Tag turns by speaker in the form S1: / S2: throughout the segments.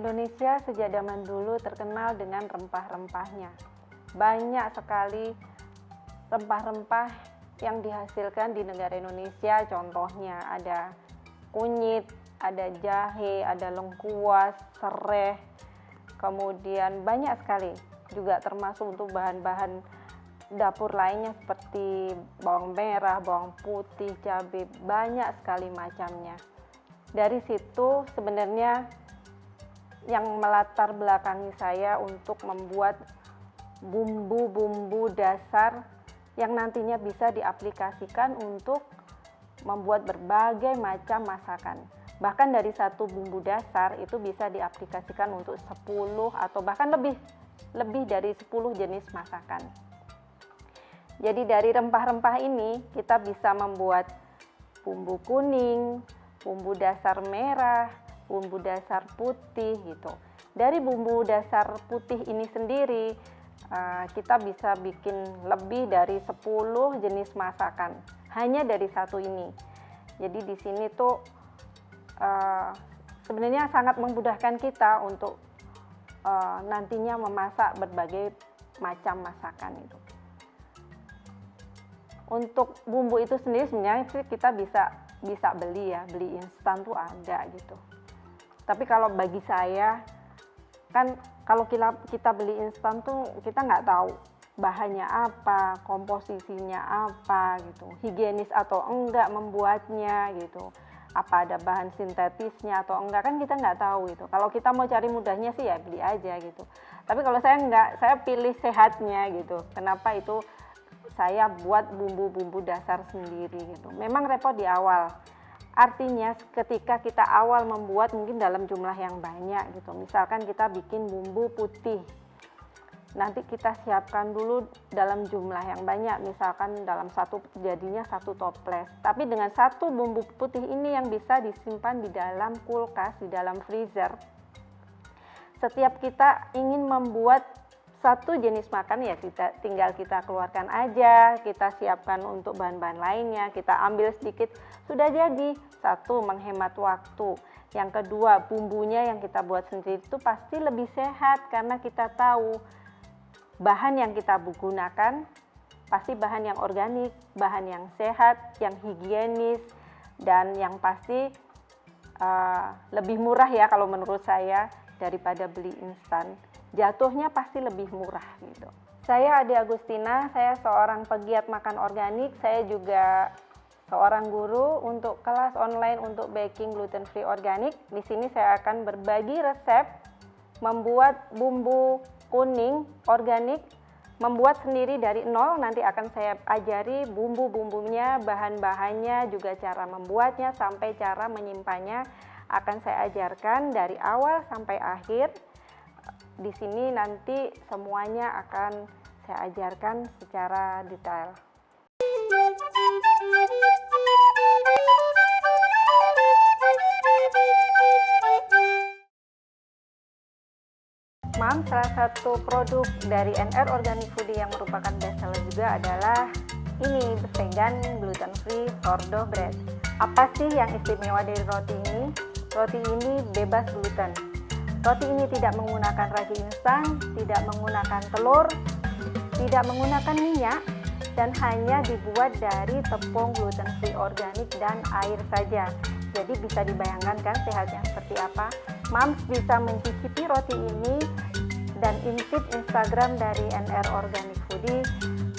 S1: Indonesia sejak zaman dulu terkenal dengan rempah-rempahnya. Banyak sekali rempah-rempah yang dihasilkan di negara Indonesia. Contohnya ada kunyit, ada jahe, ada lengkuas, sereh, kemudian banyak sekali. Juga termasuk untuk bahan-bahan dapur lainnya seperti bawang merah, bawang putih, cabai, banyak sekali macamnya. Dari situ sebenarnya yang melatar belakangi saya untuk membuat bumbu-bumbu dasar yang nantinya bisa diaplikasikan untuk membuat berbagai macam masakan. Bahkan dari satu bumbu dasar itu bisa diaplikasikan untuk 10 atau bahkan lebih dari 10 jenis masakan. Jadi dari rempah-rempah ini kita bisa membuat bumbu kuning, bumbu dasar merah, bumbu dasar putih gitu. Dari bumbu dasar putih ini sendiri kita bisa bikin lebih dari 10 jenis masakan hanya dari satu ini. Jadi di sini tuh sebenarnya sangat memudahkan kita untuk nantinya memasak berbagai macam masakan itu. Untuk bumbu itu sendiri sebenarnya kita bisa beli instan tuh ada gitu. Tapi kalau bagi saya, kan kalau kita beli instan tuh kita nggak tahu bahannya apa, komposisinya apa gitu, higienis atau enggak membuatnya gitu, apa ada bahan sintetisnya atau enggak, kan kita nggak tahu gitu. Kalau kita mau cari mudahnya sih ya beli aja gitu. Tapi kalau saya enggak, saya pilih sehatnya gitu. Kenapa itu saya buat bumbu-bumbu dasar sendiri gitu. Memang repot di awal. Artinya ketika kita awal membuat mungkin dalam jumlah yang banyak gitu. Misalkan kita bikin bumbu putih. Nanti kita siapkan dulu dalam jumlah yang banyak. Misalkan dalam jadinya satu toples. Tapi dengan satu bumbu putih ini yang bisa disimpan di dalam kulkas, di dalam freezer. Setiap kita ingin membuat satu jenis makan ya tinggal kita keluarkan aja, kita siapkan untuk bahan-bahan lainnya, kita ambil sedikit, sudah jadi. Satu, menghemat waktu. Yang kedua, bumbunya yang kita buat sendiri itu pasti lebih sehat karena kita tahu bahan yang kita gunakan pasti bahan yang organik, bahan yang sehat, yang higienis, dan yang pasti lebih murah ya kalau menurut saya daripada beli instan. Jatuhnya pasti lebih murah gitu. Saya Ade Agustina, saya seorang pegiat makan organik, saya juga seorang guru untuk kelas online untuk baking gluten free organik. Di sini saya akan berbagi resep membuat bumbu kuning organik, membuat sendiri dari nol. Nanti akan saya ajari bumbu-bumbunya, bahan-bahannya, juga cara membuatnya sampai cara menyimpannya akan saya ajarkan dari awal sampai akhir. Di sini nanti semuanya akan saya ajarkan secara detail. Salah satu produk dari NR Organic Foodie yang merupakan bestseller juga adalah ini, vegan gluten free sourdough bread. Apa sih yang istimewa dari roti ini? Roti ini bebas gluten. Roti ini tidak menggunakan ragi instan, tidak menggunakan telur, tidak menggunakan minyak, dan hanya dibuat dari tepung gluten free organik dan air saja. Jadi bisa dibayangkan kan sehatnya seperti apa? Moms bisa mencicipi roti ini dan intip Instagram dari NR Organic Foodie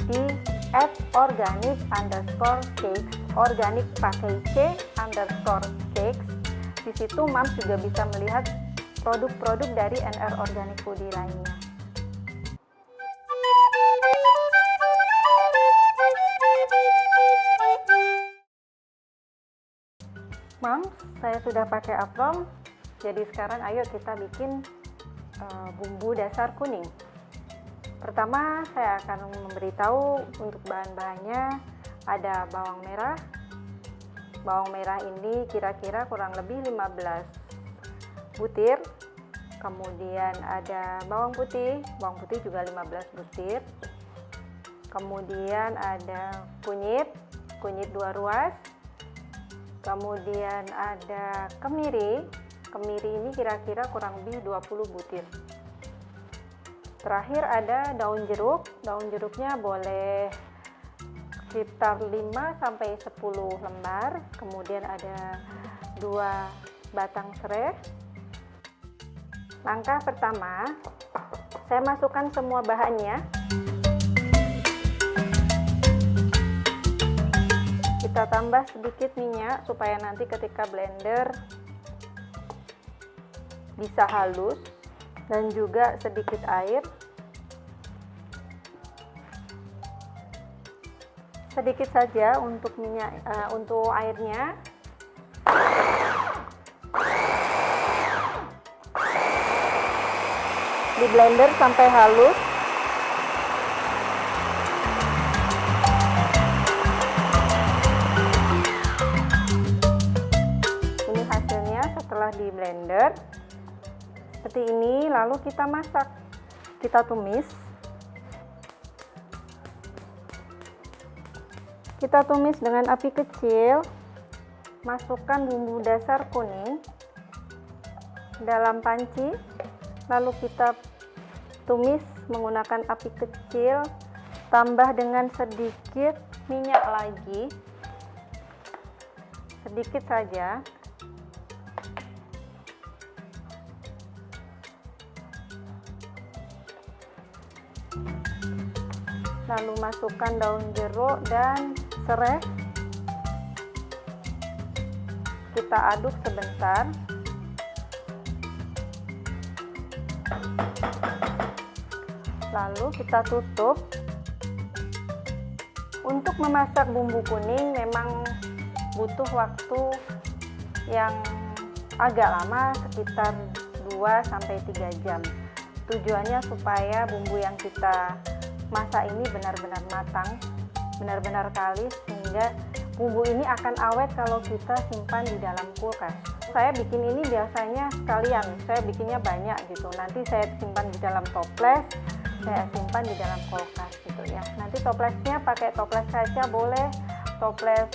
S1: di @organic_cakes, organik pakai C_cakes. Di situ Moms juga bisa melihat produk-produk dari NR Organic Foodie lainnya. Moms, saya sudah pakai apron, jadi sekarang ayo kita bikin bumbu dasar kuning. Pertama saya akan memberitahu untuk bahan-bahannya. Ada bawang merah. Bawang merah ini kira-kira kurang lebih 15 butir. Kemudian ada bawang putih juga 15 butir. Kemudian ada kunyit 2 ruas. Kemudian ada kemiri kemiri ini kira-kira kurang lebih 20 butir. Terakhir ada daun jeruk. Daun jeruknya boleh sekitar 5 sampai 10 lembar. Kemudian ada 2 batang serai. Langkah pertama, saya masukkan semua bahannya. Kita tambah sedikit minyak supaya nanti ketika blender bisa halus, dan juga sedikit air. Sedikit saja untuk minyak, untuk airnya. Di blender sampai halus. Ini hasilnya setelah di blender. Seperti ini, lalu kita masak. Kita tumis. Kita tumis dengan api kecil. Masukkan bumbu dasar kuning dalam panci. Lalu kita tumis menggunakan api kecil. Tambah dengan sedikit minyak lagi. Sedikit saja. Lalu masukkan daun jeruk dan serai. Kita aduk sebentar. Lalu kita tutup. Untuk memasak bumbu kuning memang butuh waktu yang agak lama, sekitar 2 sampai 3 jam. Tujuannya supaya bumbu yang kita masak ini benar-benar matang, benar-benar kalis, sehingga bumbu ini akan awet kalau kita simpan di dalam kulkas. Saya bikin ini biasanya sekalian, saya bikinnya banyak gitu. Nanti saya simpan di dalam toples, saya simpan di dalam kulkas gitu ya. Nanti toplesnya pakai toples kaca boleh, toples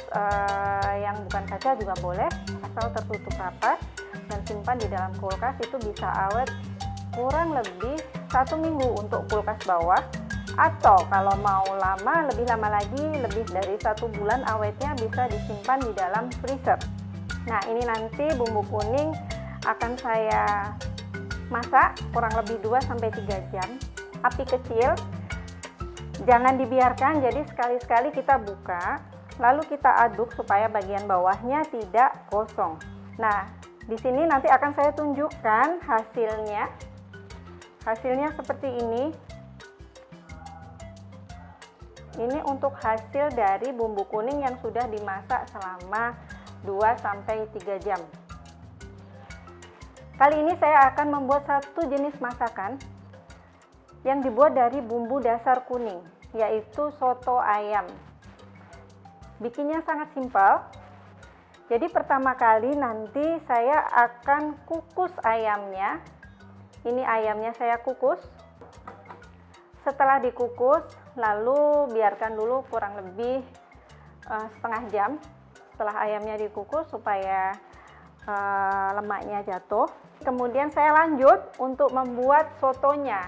S1: yang bukan kaca juga boleh, asal tertutup rapat dan simpan di dalam kulkas. Itu bisa awet kurang lebih 1 minggu untuk kulkas bawah. Atau kalau mau lama, lebih lama lagi, lebih dari 1 bulan awetnya, bisa disimpan di dalam freezer. Nah, ini nanti bumbu kuning akan saya masak kurang lebih 2 sampai 3 jam. Api kecil. Jangan dibiarkan, jadi sekali-sekali kita buka, lalu kita aduk supaya bagian bawahnya tidak gosong. Nah, di sini nanti akan saya tunjukkan hasilnya. Hasilnya seperti ini. Ini untuk hasil dari bumbu kuning yang sudah dimasak selama 2 sampai 3 jam. Kali ini saya akan membuat satu jenis masakan yang dibuat dari bumbu dasar kuning, yaitu soto ayam. Bikinnya sangat simpel. Jadi pertama kali nanti saya akan kukus ayamnya. Ini ayamnya saya kukus. Setelah dikukus, lalu biarkan dulu kurang lebih setengah jam setelah ayamnya dikukus supaya lemaknya jatuh. Kemudian saya lanjut untuk membuat sotonya.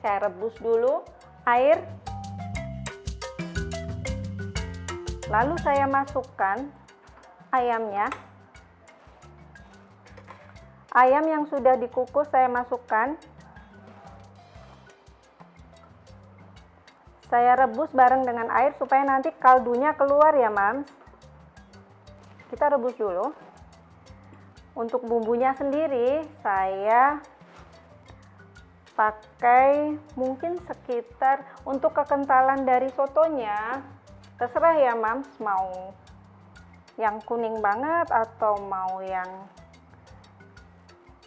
S1: Saya rebus dulu air, lalu saya masukkan ayamnya. Ayam yang sudah dikukus saya masukkan. Saya rebus bareng dengan air supaya nanti kaldunya keluar ya, Mams. Kita rebus dulu. Untuk bumbunya sendiri saya pakai mungkin sekitar, untuk kekentalan dari sotonya terserah ya, Mams, mau yang kuning banget atau mau yang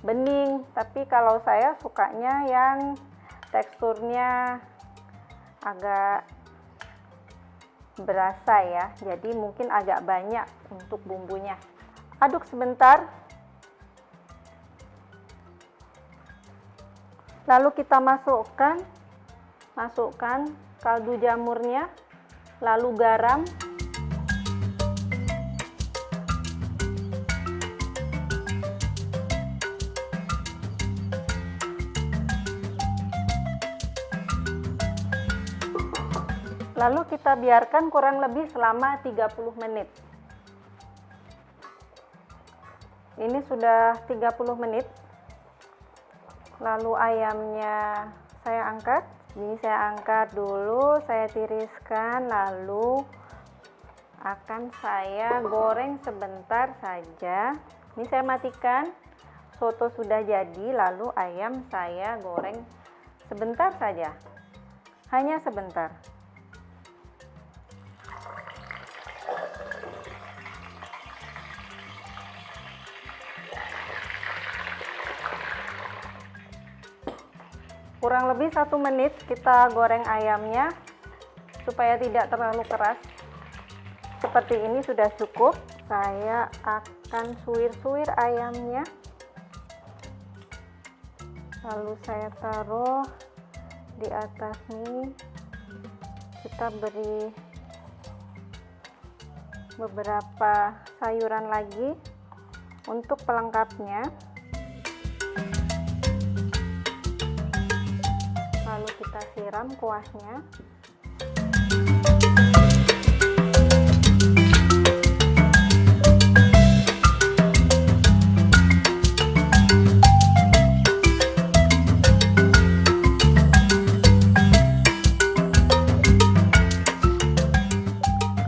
S1: bening. Tapi kalau saya sukanya yang teksturnya agak berasa ya, jadi mungkin agak banyak untuk bumbunya. Aduk sebentar, lalu kita masukkan kaldu jamurnya, lalu garam, Lalu kita biarkan kurang lebih selama 30 menit. Ini sudah 30 menit. Lalu ayamnya saya angkat. Ini saya angkat dulu, saya tiriskan, lalu akan saya goreng sebentar saja. Ini saya matikan. Soto sudah jadi, lalu ayam saya goreng sebentar saja. Hanya sebentar. Kurang lebih 1 menit kita goreng ayamnya supaya tidak terlalu keras. Seperti ini sudah cukup. Saya akan suwir-suwir ayamnya. Lalu saya taruh di atas ini. Kita beri beberapa sayuran lagi untuk pelengkapnya. Lalu kita siram kuahnya.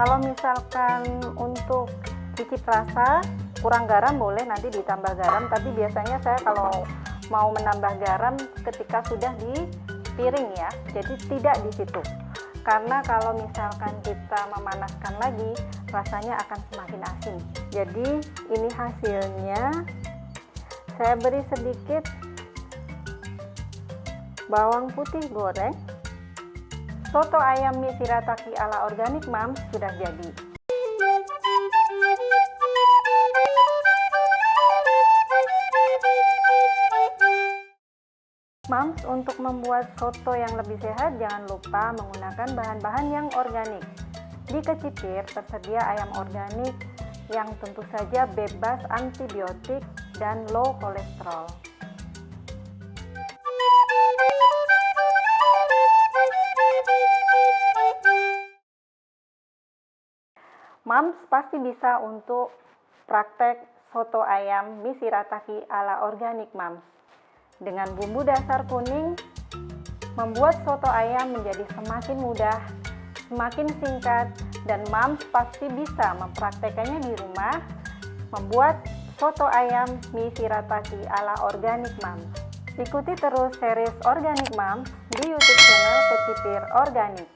S1: Kalau misalkan untuk cicip rasa kurang garam, boleh nanti ditambah garam, tapi biasanya saya kalau mau menambah garam ketika sudah di piring ya, jadi tidak di situ, karena kalau misalkan kita memanaskan lagi rasanya akan semakin asin. Jadi ini hasilnya. Saya beri sedikit bawang putih goreng. Soto ayam mie shirataki ala organik Mams sudah jadi. Mams, untuk membuat soto yang lebih sehat, jangan lupa menggunakan bahan-bahan yang organik. Di Kecipir tersedia ayam organik yang tentu saja bebas antibiotik dan low kolesterol. Mams pasti bisa untuk praktek soto ayam mie shirataki ala organik Mams. Dengan bumbu dasar kuning, membuat soto ayam menjadi semakin mudah, semakin singkat, dan Mams pasti bisa mempraktekannya di rumah, membuat soto ayam mie shirataki ala organik Mams. Ikuti terus series Organik Mams di YouTube channel Kecipir Organik.